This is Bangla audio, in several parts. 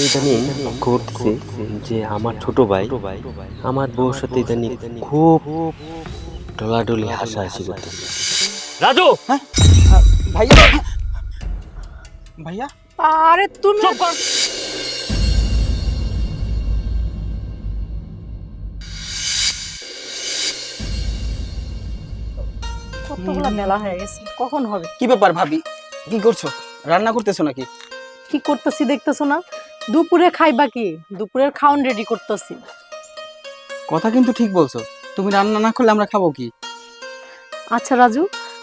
ইদানিং করতেছি যে আমার ছোট ভাই আমার বউর সাথে ইদানিং খুব ডলাডলি হাসাহাসি করতেছে। রাজু, হ্যাঁ ভাইয়া ভাইয়া আরে তুমি চুপ কর। কতগুলা মেলা হয়ে গেছে, কখন হবে? কি ব্যাপার ভাবি, কি করছো? রান্না করতেছো নাকি? কি করতেছি দেখতেছো না? দুপুরে খাইবা কি? দুপুরের খাওন রেডি করতেছি। কথা কিন্তু ঠিক বলছো, তুমি রান্না না করলে আমরা খাবো কি? আচ্ছা রাজু,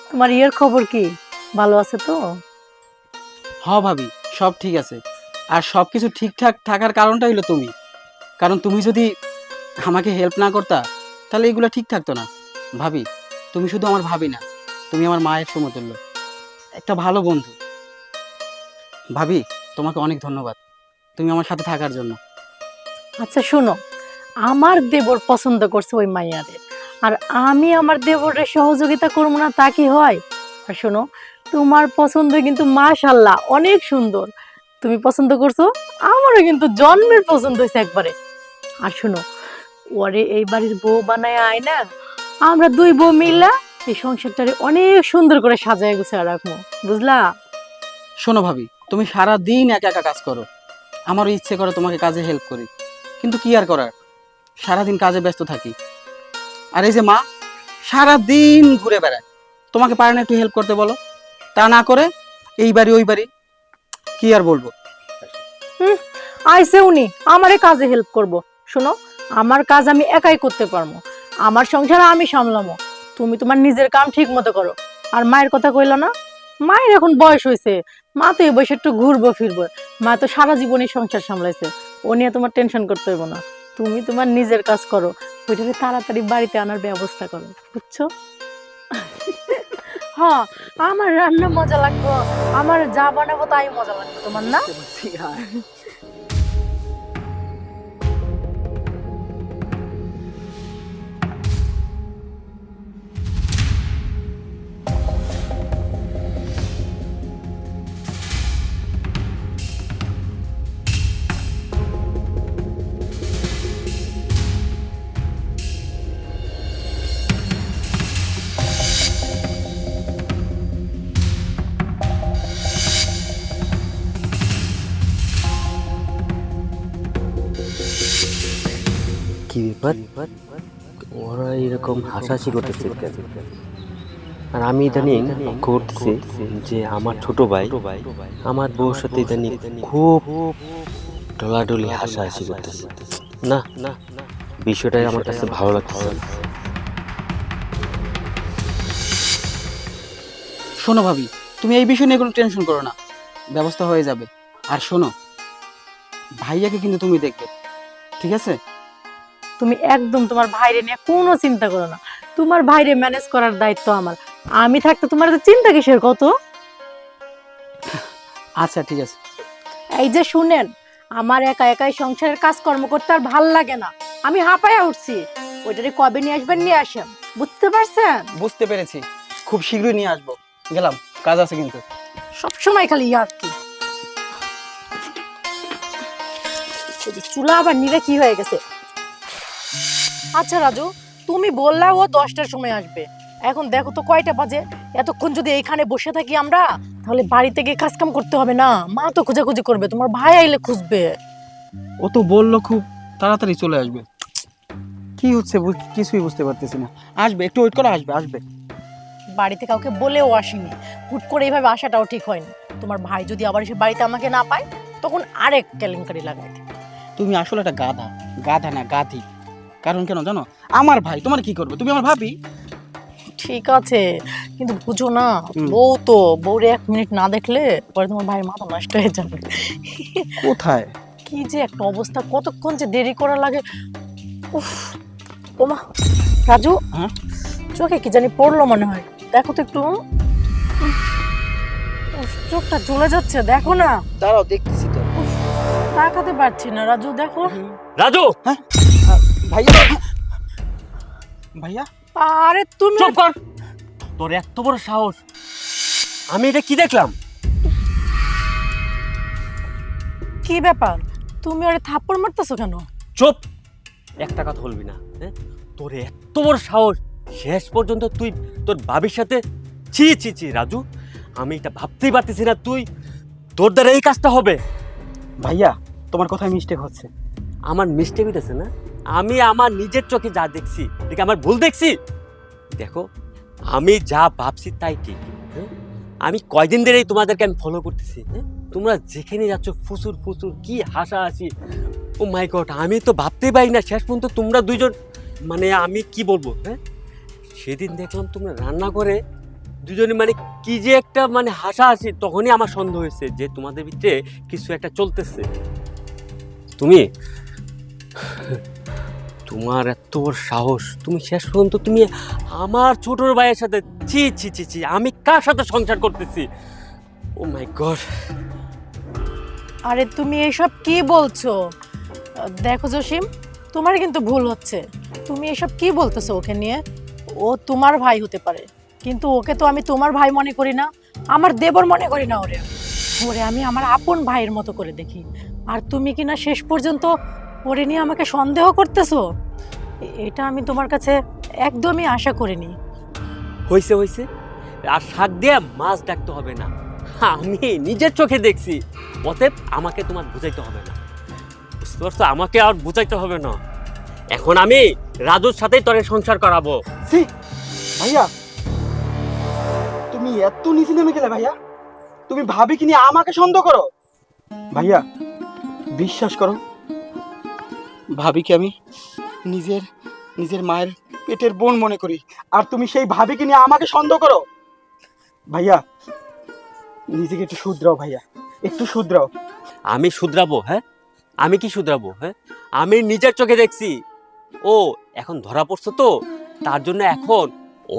তোমার ইয়ের খবর কি? ভালো আছে তো? ভাবি, সব ঠিক আছে। আর সব কিছু ঠিকঠাক থাকার কারণটা হলো তুমি। কারণ তুমি যদি আমাকে হেল্প না করতা তাহলে এগুলো ঠিক থাকতো না। ভাবি, তুমি শুধু আমার ভাবি না, তুমি আমার মায়ের সমতুল্য, একটা ভালো বন্ধু। ভাবি, তোমাকে অনেক ধন্যবাদ তুমি আমার সাথে থাকার জন্য। আচ্ছা শোনো, আমার দেবর পছন্দ করছে ওই মাইয়ারে, আর আমি আমার দেবরের সহযোগিতা করবো না তা কি হয়? আর শোনো, তোমার পছন্দ কিন্তু মাশাআল্লাহ অনেক সুন্দর। তুমি পছন্দ করছো, আমারও কিন্তু জন্মের পছন্দ হয়েছে একবারে। আর শোনো, ওরে এই বাড়ির বউ বানায় আয় না, আমরা দুই বউ মিলা এই সংসারটারে অনেক সুন্দর করে সাজায় গুছায় রাখবো, বুঝলা? শোনো ভাবি, তুমি সারা দিন একা একা কাজ করো, আমারও ইচ্ছে করে তোমাকে কাজে হেল্প করি, কিন্তু কি আর করার, সারাদিন কাজে ব্যস্ত থাকি। আর এই যে মা সারা দিন ঘুরে বেড়ায়, তোমাকে পারে না একটু হেল্প করতে বলো? তা না করে এই বাড়ি ওই বাড়ি, কি আর বলবো। আইসে উনি আমারে কাজে হেল্প করব। শোনো, আমার কাজ আমি একাই করতে পারবো, আমার সংসার আমি সামলামো। তুমি তোমার নিজের কাম ঠিক মতো করো। আর মায়ের কথা কইলো না, মায়ের এখন বয়স হয়েছে, মা তো এই বয়সে একটু ঘুরবো ফিরবো। মা তো সারা জীবনই সংসার সামলাইছে, ও নিয়ে তোমার টেনশন করতে হইব না। তুমি তোমার নিজের কাজ করো, ওইটাকে তাড়াতাড়ি বাড়িতে আনার ব্যবস্থা করো, বুঝছো? হ্যাঁ, আমার রান্না মজা লাগবে, আমার যা বানাবো তাই মজা লাগবে তোমার, না? কি ব্যাপার, ওরা এরকম হাসাহাসি করতেছে কেন? আর আমি ইদানিং করতেছি যে আমার ছোট ভাই আমার বউর সাথে ইদানিং খুব ডলাডলি হাসাহাসি করতেছে। না না, বিষয়টাই আমার কাছে ভালো লাগতেছে না। শোনো ভাবি, তুমি এই বিষয় নিয়ে কোনো টেনশন করো না, ব্যবস্থা হয়ে যাবে। আর শোনো, ভাইয়াকে কিন্তু তুমি দেখবে, ঠিক আছে? তুমি একদম তোমার ভাইরে নিয়ে কোনো চিন্তা করো না, তোমার ভাইরে ম্যানেজ করার দায়িত্ব আমার। আমি থাকতে তোমার তো চিন্তা কিসের কত? আচ্ছা ঠিক আছে। এই যে শুনেন, আমার একা একাই সংসারের কাজকর্ম করতে আর ভাল লাগে না, আমি হাঁপায়া উঠছি। ওইটারে কবে নিয়ে আসবেন, নিয়ে আসেন, বুঝতে পারছেন? বুঝতে পেরেছি, খুব শীঘ্রই নিয়ে আসবো। গেলাম, কাজ আছে কিন্তু। সবসময় খালি ইয়াদ কি। চুলা আবার নিভে কি হয়ে গেছে? আচ্ছা রাজু, তুমি বললা ও 10টার সময় আসবে, এখন দেখো তো কয়টা বাজে। এতক্ষণ যদি এইখানে বসে থাকি আমরা, তাহলে বাড়িতে গিয়ে কাজ কাম করতে হবে না? মা তো খোঁজাখুঁজি করবে, তোমার ভাই আইলে খুঁজবে। ও তো বললো খুব তাড়াতাড়ি চলে আসবে, কি হচ্ছে কিছুই বুঝতে পারতেছি না। আসবে, একটু ওয়েট করো, আসবে আসবে। বাড়িতে কাউকে বলেও আসিনি, হুট করে এইভাবে আসাটাও ঠিক হয়নি। তোমার ভাই যদি আবার এসে বাড়িতে আমাকে না পায়, তখন আরেক কেলেঙ্কারি লাগাই দেবে। তুমি আসলে একটা গাধা, গাধা না গাধি। কারণ কেন জানো? আমার ভাই তোমার কি করবে, তুমি আমার ভাবি। ঠিক আছে, কিন্তু বুঝো না, বউ তো, বউরে 1 মিনিট না দেখলে পরে তোমার ভাইয়ের মাথা নষ্ট হয়ে যাবে। কোথায়? কি যে একটা অবস্থা, কতক্ষণ যে দেরি করা লাগে। উফ, ওমা রাজু, হ্যাঁ চোখে কি জানি পড়লো মনে হয়, দেখো তো একটু। উফ, চোখটা জ্বলে যাচ্ছে, দেখো না। দাঁড়াও, দেখতেছি তো। উফ, তাকাতে পারছি না রাজু, দেখো। রাজু, হ্যাঁ ভাইয়া, ভাইয়া আরে তুমি চুপ কর। তোর এত বড় সাহস! আমি এটা কি দেখলাম? কি ব্যাপার? তুমি আরে থাপ্পড় মারতেছো কেন? চুপ, একটা কথা বলবি না। হ্যাঁ, তোর এত বড় সাহস, শেষ পর্যন্ত তুই তোর বাবির সাথে। ছি ছি ছি রাজু, আমি এটা ভাবতেই পারতেছি না তোর দ্বারা এই কাজটা হবে। ভাইয়া তোমার কথায় মিস্টেক হচ্ছে। আমার মিস্টেক হইতেছে না, আমি আমার নিজের চোখে যা দেখছি, ঠিক আমার ভুল দেখছি। দেখো, আমি যা ভাবছি তাই ঠিক। হ্যাঁ, আমি কয়দিন ধরেই তোমাদেরকে আমি ফলো করতেছি। হ্যাঁ, তোমরা যেখানে যাচ্ছ ফুসুর ফুসুর কি হাসাহাসি, ও মাই গড, আমি তো ভাবতেই পারি না শেষ পর্যন্ত তোমরা দুইজন, মানে আমি কি বলবো। হ্যাঁ, সেদিন দেখলাম তোমরা রান্না করে দুজনে মানে কি যে একটা মানে হাসাহাসি, তখনই আমার সন্দেহ হয়েছে যে তোমাদের ভিতরে কিছু একটা চলতেছে। তোমার এত বড় সাহস, তুমি শেষ পর্যন্ত তুমি আমার ছোট ভাইয়ের সাথে। ছি ছি ছি ছি, আমি কার সাথে সংসার করতেছি? ও মাই গড। আরে তুমি এসব কি বলছো? দেখো জসিম, তোমার কিন্তু ভুল হচ্ছে। তুমি এসব কি বলতেছো ওকে নিয়ে? ও তোমার ভাই হতে পারে, কিন্তু ওকে তো আমি তোমার ভাই মনে করি না, আমার দেবর মনে করি না। ওরে ওরে আমি আমার আপন ভাইয়ের মতো করে দেখি। আর তুমি কি না শেষ পর্যন্ত ওরে নিয়ে আমাকে সন্দেহ করতেছো? এটা আমি তোমার কাছে একদমই আশা করিনি। হয়েছে হয়েছে, আর শাক দিয়ে মাছ ডাকতে হবে না, আমি নিজের চোখে দেখছি। অতএব আমাকে তোমার বুঝাইতে হবে না, বুঝতে পারছো? আমাকে আর বুঝাইতে হবে না। এখন আমি রাজুর সাথেই তোরে সংসার করাবো। ছি ভাইয়া, তুমি এত নিচে নেমে গেলে ভাইয়া। তুমি ভাবি কি নিয়ে আমাকে সন্দেহ করো? ভাইয়া বিশ্বাস করো, ভাবিকে আমি নিজের নিজের মায়ের পেটের বোন মনে করি, আর তুমি সেই ভাবিকে নিয়ে আমাকে সন্দেহ করো। ভাইয়া নিজেকে একটু শুধরাও ভাইয়া, একটু শুধরাও। আমি শুধরাবো? হ্যাঁ, আমি কি শুধরাবো? হ্যাঁ, আমি নিজের চোখে দেখছি। ও এখন ধরা পড়ছো তো, তার জন্য এখন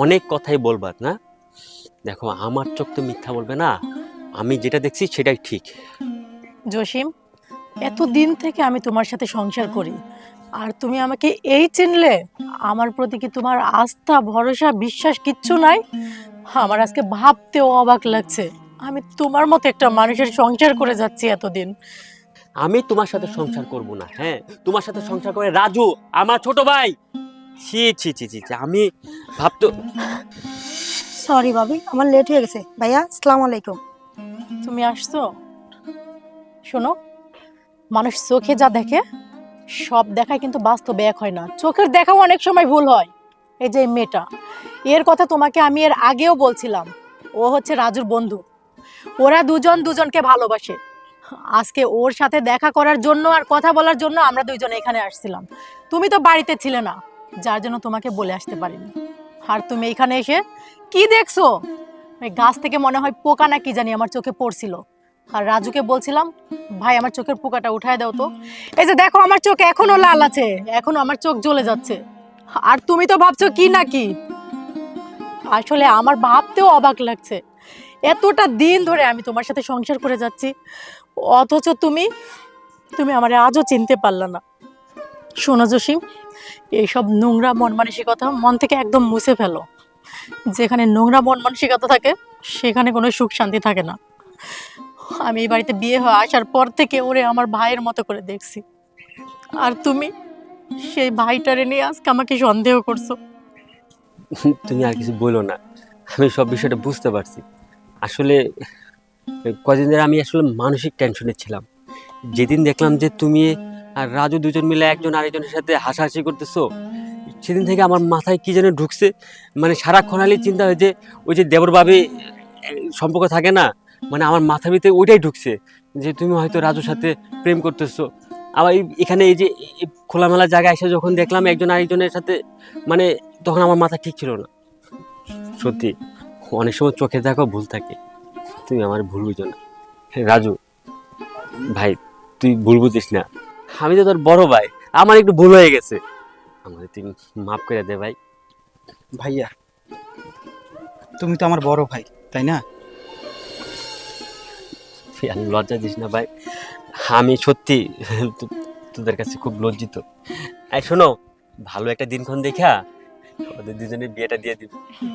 অনেক কথাই বলবার না। দেখো, আমার চোখ তো মিথ্যা বলবে না, আমি যেটা দেখছি সেটাই ঠিক। জসিম, এতদিন থেকে আমি তোমার সাথে সংসার করি, আর তুমি আমাকে এই চিনলে? আমার প্রতি কি তোমার আস্থা, ভরসা, বিশ্বাস কিচ্ছু নাই? আমার আজকে ভাবতেও অবাক লাগছে, আমি তোমার মতো একটা মানুষের সংসার করে যাচ্ছি এতদিন। আমি তোমার সাথে সংসার করব না। হ্যাঁ, তোমার সাথে সংসার করে রাজু, আমার ছোট ভাই। ছি ছি ছি ছি ছি, আমি ভাবতো। সরি ভাবি, আমার লেট হয়ে গেছে। ভাইয়া আসসালামু আলাইকুম। তুমি আসছো? শোনো, মানুষ চোখে যা দেখে সব দেখায় কিন্তু বাস্তবে এক হয় না। চোখের দেখাও অনেক সময় ভুল হয়। এই যে এই মেয়েটা, এর কথা তোমাকে আমি এর আগেও বলছিলাম। ও হচ্ছে রাজুর বন্ধু, ওরা দুজন দুজনকে ভালোবাসে। আজকে ওর সাথে দেখা করার জন্য আর কথা বলার জন্য আমরা দুইজনে এখানে আসছিলাম। তুমি তো বাড়িতে ছিলে না, যার জন্য তোমাকে বলে আসতে পারিনি। আর তুমি এখানে এসে কি দেখছো? ওই গাছ থেকে মনে হয় পোকা না কি জানি আমার চোখে পড়ছিল। আর রাজুকে বলছিলাম, ভাই আমার চোখের পোকাটা উঠায় দাও তো। এই যে দেখো, আমার চোখ এখনো লাল আছে, এখনো আমার চোখ জ্বলে যাচ্ছে। আর তুমি তো ভাবছো কি না কি। আসলে আমার ভাবতেও অবাক লাগছে, এতটা দিন ধরে আমি তোমার সাথে সংসার করে যাচ্ছি, অথচ তুমি তুমি আমারে আজও চিনতে পারলা না। শোনো জসিম, এইসব নোংরা মন মানসিকতা মন থেকে একদম মুছে ফেলো। যেখানে নোংরা মন মানসিকতা থাকে সেখানে কোনো সুখ শান্তি থাকে না। আমি এই বাড়িতে বিয়ে হয়ে আসার পর থেকে ওরে আমার ভাইয়ের মতো করে দেখছি, আর তুমি সেই ভাইটারে নিয়ে আজকে আমাকে সন্দেহ করছো। তুমি আর কিছু বলো না, আমি সব বিষয়টা বুঝতে পারছি। আসলে কদিন ধরে আমি আসলে মানসিক টেনশনে ছিলাম। যেদিন দেখলাম যে তুমি আর রাজু দুজন মিলে একজন আরেকজনের সাথে হাসাহাসি করতেছো, সেদিন থেকে আমার মাথায় কি যেন ঢুকছে। মানে সারাক্ষণ খালি চিন্তা হয় যে ওই যে দেবর ভাবি সম্পর্ক থাকে না, মানে আমার মাথার ভিতরে ওইটাই ঢুকছে যে তুমি হয়তো রাজুর সাথে প্রেম করতেছো। আবার এখানে এই যে এই খোলামেলা জায়গায় এসে যখন দেখলাম একজন আরেকজনের সাথে, মানে তখন আমার মাথা ঠিক ছিল না। সত্যি অনেক সময় চোখে দেখো ভুল থাকে, তুমি আমার ভুল বুঝো না। রাজু ভাই, তুই ভুল বুঝিস না, আমি তো তোর বড় ভাই, আমার একটু ভুল হয়ে গেছে, আমাদের তুই মাফ করে দে ভাই। ভাইয়া তুমি তো আমার বড় ভাই, তাই না? তুই আর লজ্জা দিস না ভাই, আমি সত্যি তোদের কাছে খুব লজ্জিত। এই শোনো, ভালো একটা দিনক্ষণ দেখা ওদের দুজনের বিয়েটা দিয়ে দিব,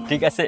ঠিক আছে?